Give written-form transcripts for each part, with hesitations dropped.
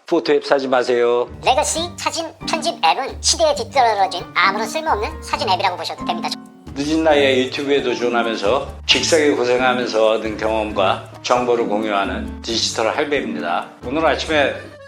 포토 앱 사지 마세요. 레거시 사진 편집 앱은 시대에 뒤떨어진 아무런 쓸모없는 사진 앱이라고 보셔도 됩니다. 늦은 나이에 유튜브에 도전하면서 직사게 고생하면서 얻은 경험과 정보를 공유하는 디지털 할배입니다.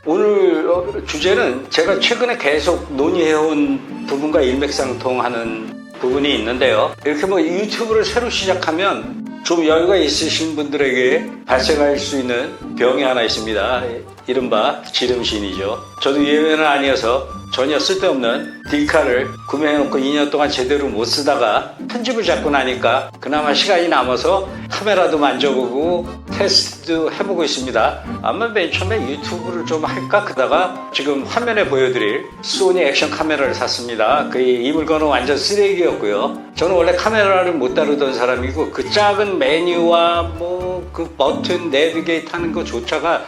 오늘 주제는 제가 최근에 계속 논의해온 부분과 일맥상통하는 부분이 있는데요. 이렇게 유튜브를 새로 시작하면 좀 여유가 있으신 분들에게 발생할 수 있는 병이 하나 있습니다. 이른바 지름신이죠. 저도 예외는 아니어서 전혀 쓸데없는 디카를 구매해놓고 2년 동안 제대로 못 쓰다가 편집을 잡고 나니까 그나마 시간이 남아서 카메라도 만져보고 테스트도 해보고 있습니다. 아마 맨 처음에 유튜브를 좀 할까 그러다가 지금 화면에 보여드릴 소니 액션 카메라를 샀습니다. 이 물건은 완전 쓰레기였고요. 저는 원래 카메라를 못 다루던 사람이고 그 작은 메뉴와 그 버튼 내비게이트 하는 것조차가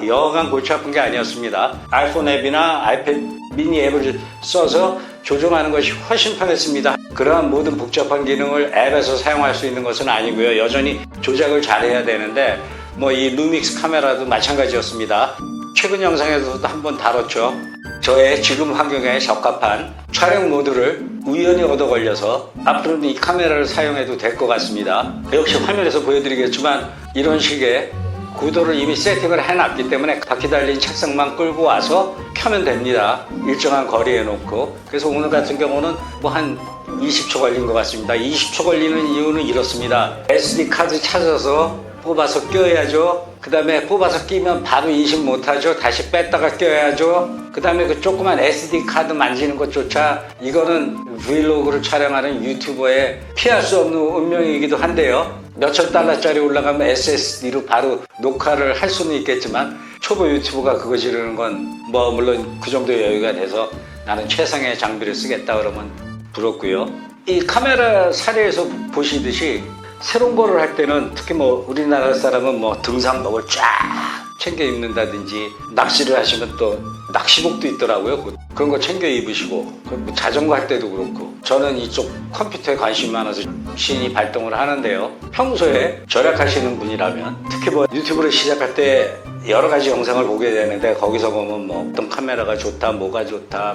여간 골치 아픈 게 아니었습니다. 아이폰 앱이나 아이패드 미니 앱을 써서 조정하는 것이 훨씬 편했습니다. 그러한 모든 복잡한 기능을 앱에서 사용할 수 있는 것은 아니고요. 여전히 조작을 잘해야 되는데 이 루믹스 카메라도 마찬가지였습니다. 최근 영상에서도 한번 다뤘죠. 저의 지금 환경에 적합한 촬영 모드를 우연히 얻어 걸려서 앞으로는 이 카메라를 사용해도 될 것 같습니다. 역시 화면에서 보여드리겠지만 이런 식의 구도를 이미 세팅을 해놨기 때문에 바퀴 달린 책상만 끌고 와서 켜면 됩니다. 일정한 거리에 놓고. 그래서 오늘 같은 경우는 한 20초 걸린 것 같습니다. 20초 걸리는 이유는 이렇습니다. SD 카드 찾아서 뽑아서 껴야죠. 그 다음에 뽑아서 끼면 바로 인식 못하죠. 다시 뺐다가 껴야죠. 그 다음에 그 조그만 SD 카드 만지는 것조차 이거는 브이로그를 촬영하는 유튜버의 피할 수 없는 운명이기도 한데요. 몇천 달러짜리 올라가면 SSD로 바로 녹화를 할 수는 있겠지만 초보 유튜버가 그거 지르는 건 물론 그 정도 여유가 돼서 나는 최상의 장비를 쓰겠다 그러면 부럽고요. 이 카메라 사례에서 보시듯이 새로운 거를 할 때는 특히 우리나라 사람은 등산복을 쫙 챙겨 입는다든지 낚시를 하시면 또 낚시복도 있더라고요. 그런 거 챙겨 입으시고 자전거 할 때도 그렇고 저는 이쪽 컴퓨터에 관심이 많아서 신이 발동을 하는데요. 평소에 절약하시는 분이라면 특히 유튜브를 시작할 때 여러 가지 영상을 보게 되는데 거기서 보면 어떤 카메라가 좋다, 뭐가 좋다,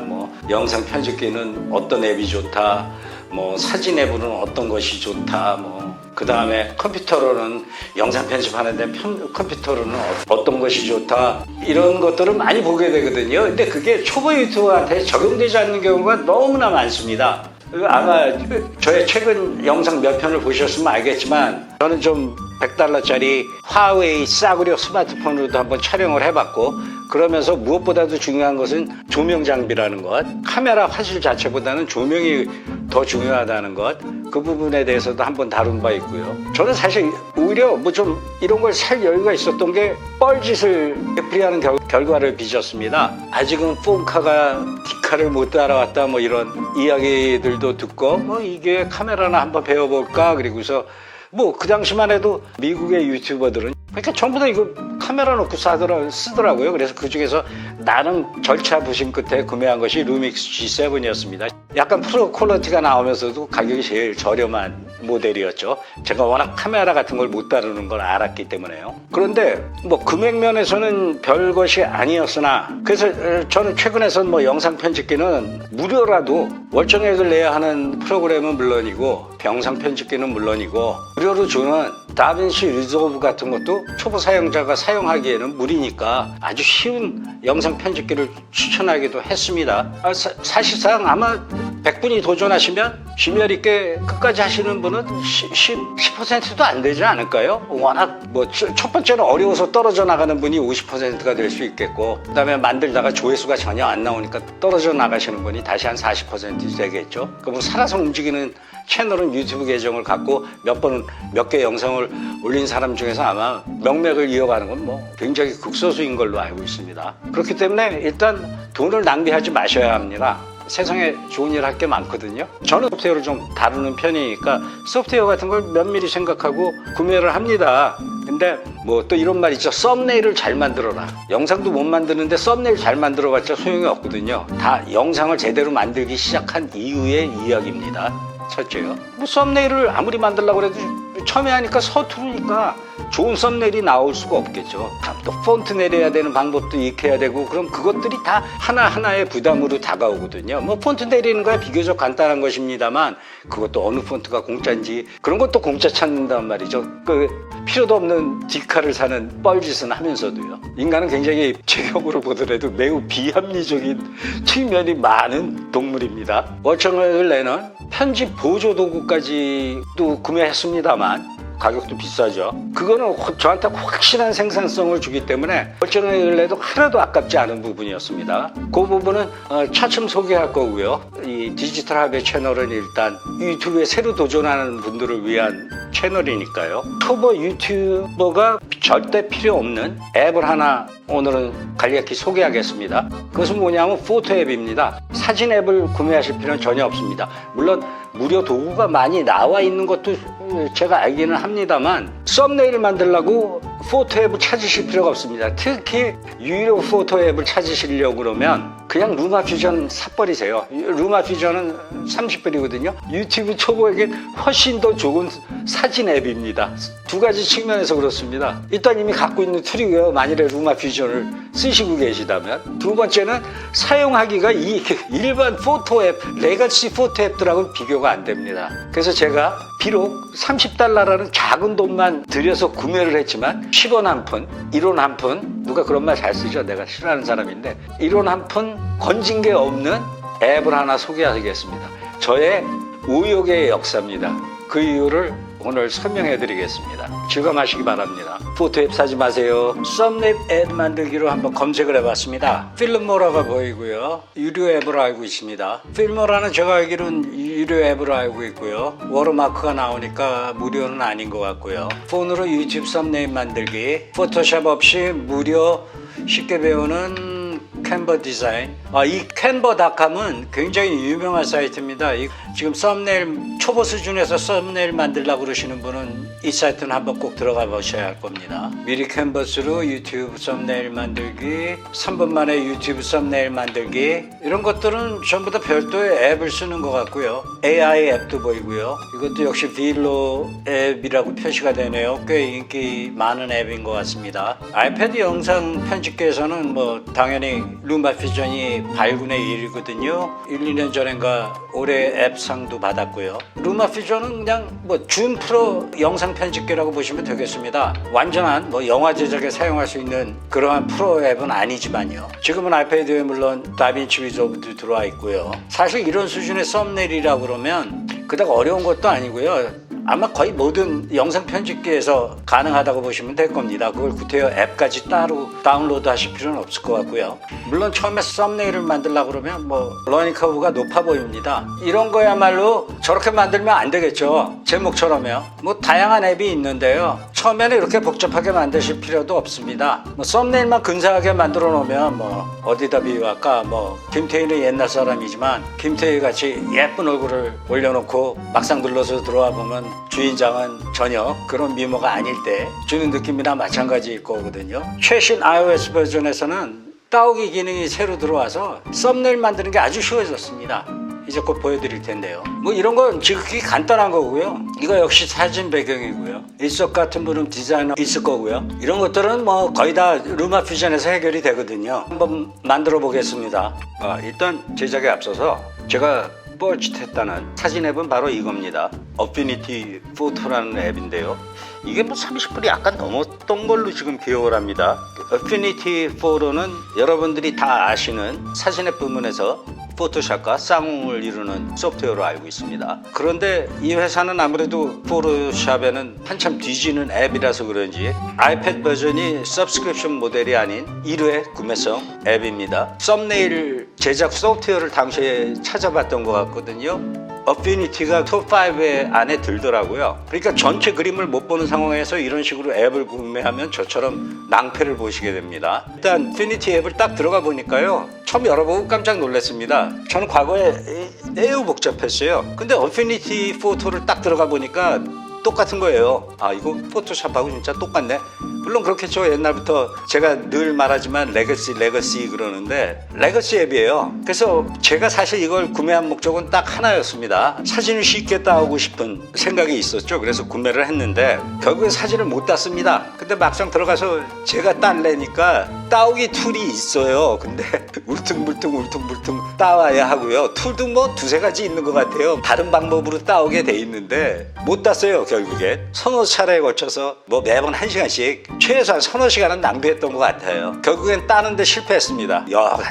영상 편집기는 어떤 앱이 좋다, 사진 앱으로는 어떤 것이 좋다, 그 다음에 컴퓨터로는 영상 편집하는데 컴퓨터로는 어떤 것이 좋다, 이런 것들을 많이 보게 되거든요. 근데 그게 초보 유튜버한테 적용되지 않는 경우가 너무나 많습니다. 아마 저의 최근 영상 몇 편을 보셨으면 알겠지만 저는 좀 $100짜리 화웨이 싸구려 스마트폰으로도 한번 촬영을 해봤고, 그러면서 무엇보다도 중요한 것은 조명 장비라는 것, 카메라 화질 자체보다는 조명이 더 중요하다는 것, 그 부분에 대해서도 한번 다룬 바 있고요. 저는 사실 오히려 좀 이런 걸 살 여유가 있었던 게 뻘짓을 되풀이하는 결과를 빚었습니다. 아직은 폰카가 디카를 못 따라왔다 이런 이야기들도 듣고 이게 카메라나 한번 배워볼까, 그리고서 그 당시만 해도 미국의 유튜버들은 그러니까 전부 다 이거 카메라 놓고 쓰더라고요. 그래서 그 중에서 나름 절차 부심 끝에 구매한 것이 루믹스 G7이었습니다. 약간 프로 퀄리티가 나오면서도 가격이 제일 저렴한 모델이었죠. 제가 워낙 카메라 같은 걸 못 다루는 걸 알았기 때문에요. 그런데 금액 면에서는 별 것이 아니었으나, 그래서 저는 최근에선 영상 편집기는 무료라도 월정액을 내야 하는 프로그램은 물론이고 영상 편집기는 물론이고 무료로 주는 다빈치 리조브 같은 것도 초보 사용자가 사용하기에는 무리니까 아주 쉬운 영상 편집기를 추천하기도 했습니다. 사실상 아마 100분이 도전하시면 심혈 있게 끝까지 하시는 분은 10%도 안 되지 않을까요? 워낙 첫 번째는 어려워서 떨어져 나가는 분이 50%가 될 수 있겠고, 그 다음에 만들다가 조회수가 전혀 안 나오니까 떨어져 나가시는 분이 다시 한 40% 되겠죠. 살아서 움직이는 채널은 유튜브 계정을 갖고 몇 개 영상을 올린 사람 중에서 아마 명맥을 이어가는 건 굉장히 극소수인 걸로 알고 있습니다. 그렇기 때문에 일단 돈을 낭비하지 마셔야 합니다. 세상에 좋은 일 할 게 많거든요. 저는 소프트웨어를 좀 다루는 편이니까 소프트웨어 같은 걸 면밀히 생각하고 구매를 합니다. 근데 또 이런 말 있죠. 썸네일을 잘 만들어라. 영상도 못 만드는데 썸네일 잘 만들어봤자 소용이 없거든요. 다 영상을 제대로 만들기 시작한 이후의 이야기입니다. 첫째요. 썸네일을 아무리 만들려고 해도 처음에 하니까 서투르니까 좋은 썸네일이 나올 수가 없겠죠. 또 폰트 내려야 되는 방법도 익혀야 되고, 그럼 그것들이 다 하나하나의 부담으로 다가오거든요. 뭐 폰트 내리는 거야 비교적 간단한 것입니다만, 그것도 어느 폰트가 공짜인지 그런 것도 공짜 찾는단 말이죠. 그 필요도 없는 디카를 사는 뻘짓은 하면서도요. 인간은 굉장히 제격으로 보더라도 매우 비합리적인 측면이 많은 동물입니다. 워청을 내는 편집 보조 도구까지도 구매했습니다만 가격도 비싸죠. 그거는 저한테 확실한 생산성을 주기 때문에 월정을 내도 하나도 아깝지 않은 부분이었습니다. 그 부분은 차츰 소개할 거고요. 이 디지털 합의 채널은 일단 유튜브에 새로 도전하는 분들을 위한 채널이니까요. 초보 유튜버가 절대 필요 없는 앱을 하나 오늘은 간략히 소개하겠습니다. 그것은 뭐냐면 포토 앱입니다. 사진 앱을 구매하실 필요는 전혀 없습니다. 물론 무료 도구가 많이 나와 있는 것도 제가 알기는 합니다만, 썸네일을 만들려고 포토 앱을 찾으실 필요가 없습니다. 특히 유료 포토 앱을 찾으시려고 그러면 그냥 루마퓨전 사버리세요. 루마퓨전은 30불이거든요. 유튜브 초보에게 훨씬 더 좋은 사진 앱입니다. 두 가지 측면에서 그렇습니다. 일단 이미 갖고 있는 툴이고요. 만일에 루마퓨전을 쓰시고 계시다면. 두 번째는 사용하기가 이 일반 포토 앱, 레거시 포토 앱들하고는 비교가 안 됩니다. 그래서 제가 비록 30달러라는 작은 돈만 들여서 구매를 했지만 10원 한 푼, 1원 한 푼, 누가 그런 말 잘 쓰죠? 내가 싫어하는 사람인데 1원 한 푼 건진 게 없는 앱을 하나 소개하겠습니다. 저의 우욕의 역사입니다. 그 이유를 오늘 설명해 드리겠습니다. 즐거워하시기 바랍니다. 포토 앱 사지 마세요. 썸네일 앱 만들기로 한번 검색을 해봤습니다. 필모라가 보이고요. 유료 앱으로 알고 있습니다. 필모라는 제가 알기로는 유료 앱으로 알고 있고요. 워터마크가 나오니까 무료는 아닌 것 같고요. 폰으로 유튜브 썸네일 만들기, 포토샵 없이 무료 쉽게 배우는 캔버 디자인. 이 캔버닷컴은 굉장히 유명한 사이트입니다. 지금 썸네일 초보 수준에서 썸네일 만들려고 그러시는 분은 이 사이트는 한번 꼭 들어가 보셔야 할 겁니다. 미리 캔버스로 유튜브 썸네일 만들기, 3분 만에 유튜브 썸네일 만들기, 이런 것들은 전부 다 별도의 앱을 쓰는 것 같고요. AI 앱도 보이고요. 이것도 역시 빌로 앱이라고 표시가 되네요. 꽤 인기 많은 앱인 것 같습니다. 아이패드 영상 편집기에서는 뭐 당연히 루마퓨전이 발군의 1위거든요. 1, 2년 전인가 올해 앱상도 받았고요. 루마퓨전은 그냥 뭐 줌 프로 영상 편집기라고 보시면 되겠습니다. 완전한 뭐 영화 제작에 사용할 수 있는 그러한 프로 앱은 아니지만요. 지금은 아이패드에 물론 다빈치 리졸브도 들어와 있고요. 사실 이런 수준의 썸네일이라고 그러면 그닥 어려운 것도 아니고요. 아마 거의 모든 영상 편집기에서 가능하다고 보시면 될 겁니다. 그걸 구태여 앱까지 따로 다운로드 하실 필요는 없을 것 같고요. 물론 처음에 썸네일을 만들려고 그러면 뭐 러닝 커브가 높아 보입니다. 이런 거야말로 저렇게 만들면 안 되겠죠. 제목처럼요. 뭐 다양한 앱이 있는데요. 처음에는 이렇게 복잡하게 만드실 필요도 없습니다. 뭐 썸네일만 근사하게 만들어 놓으면 뭐 어디다 비유할까? 뭐 김태희는 옛날 사람이지만 김태희 같이 예쁜 얼굴을 올려놓고 막상 눌러서 들어와 보면 주인장은 전혀 그런 미모가 아닐 때 주는 느낌이나 마찬가지일 거거든요. 최신 iOS 버전에서는 따오기 기능이 새로 들어와서 썸네일 만드는 게 아주 쉬워졌습니다. 이제 곧 보여드릴 텐데요. 뭐 이런 건 지극히 간단한 거고요. 이거 역시 사진 배경이고요. 일석 같은 분은 디자이너 있을 거고요. 이런 것들은 뭐 거의 다 루마퓨전에서 해결이 되거든요. 한번 만들어 보겠습니다. 일단 제작에 앞서서 제가 뻘짓했다는 사진 앱은 바로 이겁니다. 어피니티 포토라는 앱인데요. 이게 뭐 30불이 약간 넘었던 걸로 지금 기억을 합니다. 어피니티 포토는 여러분들이 다 아시는 사진 앱 부문에서 포토샵과 쌍용을 이루는 소프트웨어로 알고 있습니다. 그런데 이 회사는 아무래도 포토샵에는 한참 뒤지는 앱이라서 그런지 아이패드 버전이 서브스크립션 모델이 아닌 1회 구매성 앱입니다. 썸네일 제작 소프트웨어를 당시에 찾아봤던 것 같거든요. 어피니티가 톱5에 안에 들더라고요. 그러니까 전체 그림을 못 보는 상황에서 이런 식으로 앱을 구매하면 저처럼 낭패를 보시게 됩니다. 일단 어피니티 앱을 딱 들어가 보니까요, 처음 열어보고 깜짝 놀랐습니다. 저는 과거에 매우 복잡했어요. 근데 어피니티 포토를 딱 들어가 보니까 똑같은 거예요. 아, 이거 포토샵하고 진짜 똑같네. 물론 그렇겠죠. 옛날부터 제가 늘 말하지만 레거시 그러는데 레거시 앱이에요. 그래서 제가 사실 이걸 구매한 목적은 딱 하나였습니다. 사진을 쉽게 따오고 싶은 생각이 있었죠. 그래서 구매를 했는데 결국에 사진을 못 땄습니다. 근데 막상 들어가서 제가 딸래니까 따오기 툴이 있어요. 근데 울퉁불퉁 따와야 하고요. 툴도 뭐 두세 가지 있는 것 같아요. 다른 방법으로 따오게 돼 있는데 못 땄어요. 결국에 서너 차례에 걸쳐서 뭐 매번 1시간씩 최소한 서너 시간은 낭비했던 것 같아요. 결국엔 따는데 실패했습니다.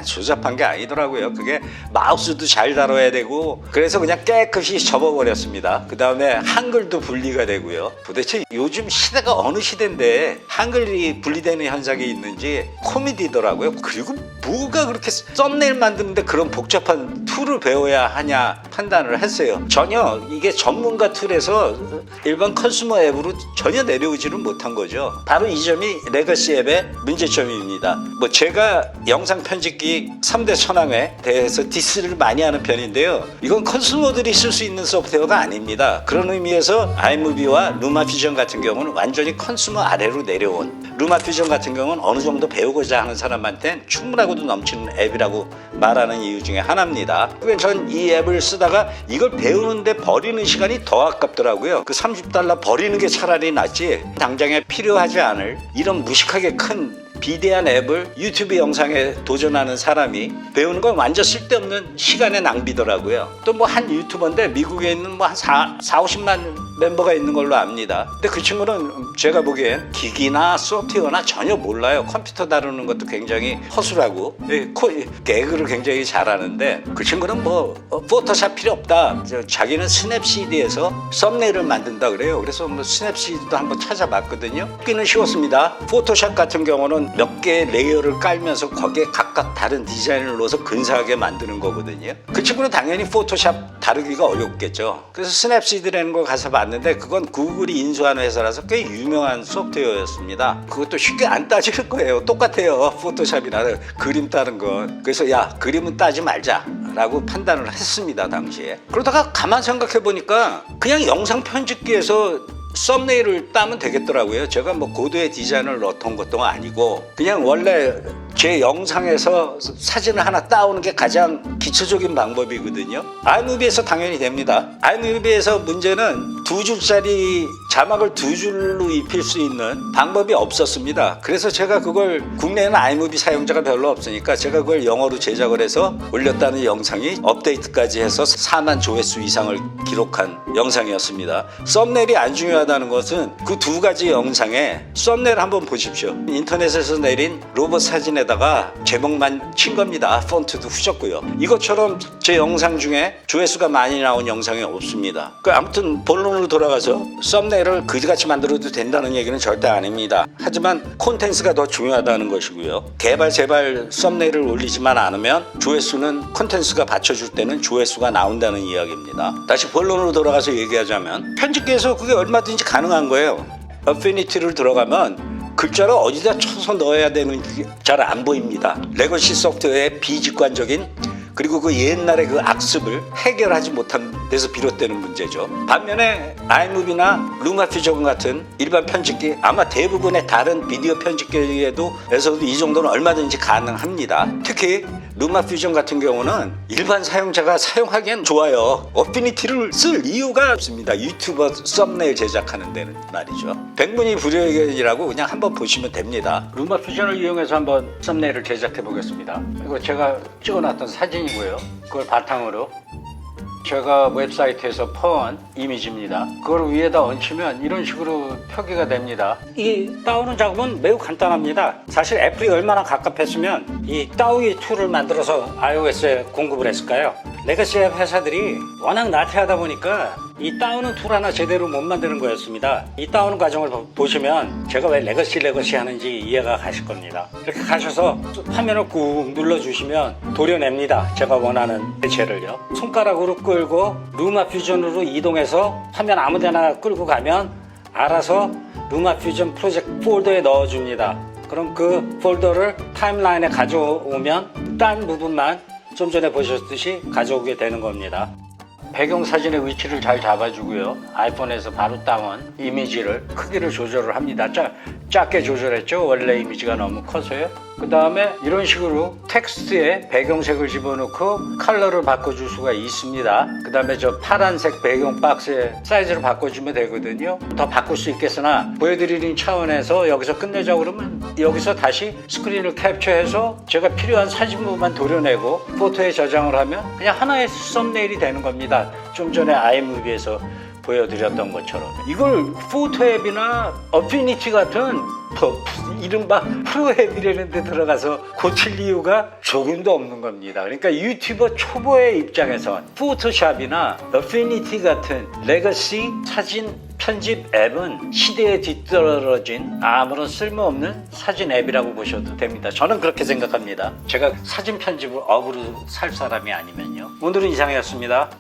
조잡한 게 아니더라고요. 그게 마우스도 잘 다뤄야 되고 그래서 그냥 깨끗이 접어버렸습니다. 그 다음에 한글도 분리가 되고요. 도대체 요즘 시대가 어느 시대인데 한글이 분리되는 현상이 있는지 코미디더라고요. 그리고 뭐가 그렇게 썸네일 만드는데 그런 복잡한 툴을 배워야 하냐 판단을 했어요. 전혀 이게 전문가 툴에서 일반 컨슈머 앱으로 전혀 내려오지를 못한 거죠. 바로 이 점이 레거시 앱의 문제점입니다. 뭐 제가 영상 편집기 3대 천왕에 대해서 디스를 많이 하는 편인데요. 이건 컨슈머들이 쓸 수 있는 소프트웨어가 아닙니다. 그런 의미에서 아이무비와 루마퓨전 같은 경우는 완전히 컨슈머 아래로 내려온, 루마퓨전 같은 경우는 어느 정도 배우고자 하는 사람한테는 충분하고도 넘치는 앱이라고 말하는 이유 중에 하나입니다. 전 이 앱을 쓰다가 이걸 배우는데 버리는 시간이 더 아깝더라고요. 그 $30 버리는 게 차라리 낫지 당장에 필요하지 않을 이런 무식하게 큰 비대한 앱을 유튜브 영상에 도전하는 사람이 배우는 건 완전 쓸데없는 시간의 낭비더라고요. 또 뭐 한 유튜버인데 미국에 있는 뭐 한 50만 멤버가 있는 걸로 압니다. 근데 그 친구는 제가 보기엔 기기나 소프트웨어나 전혀 몰라요. 컴퓨터 다루는 것도 굉장히 허술하고 개그를 굉장히 잘하는데 그 친구는 뭐 포토샵 필요 없다. 자기는 스냅시드에서 썸네일을 만든다 그래요. 그래서 뭐 스냅시드도 한번 찾아봤거든요. 끼는 쉬웠습니다. 포토샵 같은 경우는 몇 개의 레이어를 깔면서 거기에 각각 다른 디자인을 넣어서 근사하게 만드는 거거든요. 그 친구는 당연히 포토샵 다루기가 어렵겠죠. 그래서 스냅시드라는 걸 가서 봤는데 그건 구글이 인수한 회사라서 꽤 유명한 소프트웨어였습니다. 그것도 쉽게 안 따질 거예요. 똑같아요. 포토샵이나 그림 따는 건. 그래서 야, 그림은 따지 말자 라고 판단을 했습니다. 당시에. 그러다가 가만 생각해 보니까 그냥 영상 편집기에서 썸네일을 따면 되겠더라고요. 제가 뭐 고도의 디자인을 넣던 것도 아니고 그냥 원래 제 영상에서 사진을 하나 따오는 게 가장 기초적인 방법이거든요. 아이무비에서 당연히 됩니다. 아이무비에서 문제는 2줄짜리 자막을 2줄로 입힐 수 있는 방법이 없었습니다. 그래서 제가 그걸 국내에는 아이무비 사용자가 별로 없으니까 제가 그걸 영어로 제작을 해서 올렸다는 영상이 업데이트까지 해서 4만 조회수 이상을 기록한 영상이었습니다. 썸네일이 안 중요하다는 것은 그 두 가지 영상에 썸네일 한번 보십시오. 인터넷에서 내린 로봇 사진에다가 제목만 친 겁니다. 폰트도 후졌고요. 이것처럼 제 영상 중에 조회수가 많이 나온 영상이 없습니다. 아무튼 본론으로 돌아가서 썸네일을 그지같이 만들어도 된다는 얘기는 절대 아닙니다. 하지만 콘텐츠가 더 중요하다는 것이고요. 제발 썸네일을 올리지만 않으면 조회수는 콘텐츠가 받쳐줄 때는 조회수가 나온다는 이야기입니다. 다시 본론으로 돌아가서 얘기하자면 편집기에서 그게 얼마든지 가능한 거예요. 어피니티를 들어가면 글자를 어디다 쳐서 넣어야 되는지 잘 안 보입니다. 레거시 소프트웨어의 비직관적인 그리고 그 옛날의 그 악습을 해결하지 못한 데서 비롯되는 문제죠. 반면에 아이무비나 루마퓨전 같은 일반 편집기, 아마 대부분의 다른 비디오 편집기에서도 이 정도는 얼마든지 가능합니다. 특히 루마퓨전 같은 경우는 일반 사용자가 사용하기엔 좋아요. 어피니티를 쓸 이유가 없습니다. 유튜버 썸네일 제작하는 데는 말이죠. 백문이 불여일견이라고 그냥 한번 보시면 됩니다. 루마퓨전을 이용해서 한번 썸네일을 제작해 보겠습니다. 이거 제가 찍어놨던 사진이고요. 그걸 바탕으로 제가 웹사이트에서 퍼온 이미지입니다. 그걸 위에다 얹히면 이런 식으로 표기가 됩니다. 이 따오는 작업은 매우 간단합니다. 사실 애플이 얼마나 갑갑했으면 이 따오기 툴을 만들어서 iOS에 공급을 했을까요? 레거시 앱 회사들이 워낙 나태하다 보니까 이 따오는 툴 하나 제대로 못 만드는 거였습니다. 이 따오는 과정을 보시면 제가 왜 레거시 하는지 이해가 가실 겁니다. 이렇게 가셔서 화면을 꾹 눌러주시면 도려냅니다. 제가 원하는 대체를요. 손가락으로 끌고 루마퓨전으로 이동해서 화면 아무데나 끌고 가면 알아서 루마퓨전 프로젝트 폴더에 넣어줍니다. 그럼 그 폴더를 타임라인에 가져오면 딴 부분만 좀 전에 보셨듯이 가져오게 되는 겁니다. 배경 사진의 위치를 잘 잡아주고요. 아이폰에서 바로 따온 이미지를 크기를 조절을 합니다. 작게 조절했죠. 원래 이미지가 너무 커서요. 그 다음에 이런 식으로 텍스트에 배경색을 집어넣고 컬러를 바꿔줄 수가 있습니다. 그 다음에 저 파란색 배경 박스의 사이즈를 바꿔주면 되거든요. 더 바꿀 수 있겠으나 보여드리는 차원에서 여기서 끝내자고 그러면 여기서 다시 스크린을 캡처해서 제가 필요한 사진부만 도려내고 포토에 저장을 하면 그냥 하나의 썸네일이 되는 겁니다. 좀 전에 아이무비에서 보여드렸던 것처럼 이걸 포토 앱이나 어피니티 같은 이른바 프로 앱이라는 데 들어가서 고칠 이유가 조금도 없는 겁니다. 그러니까 유튜버 초보의 입장에선 포토샵이나 어피니티 같은 레거시 사진 편집 앱은 시대에 뒤떨어진 아무런 쓸모없는 사진 앱이라고 보셔도 됩니다. 저는 그렇게 생각합니다. 제가 사진 편집을 업으로 살 사람이 아니면요. 오늘은 이상이었습니다.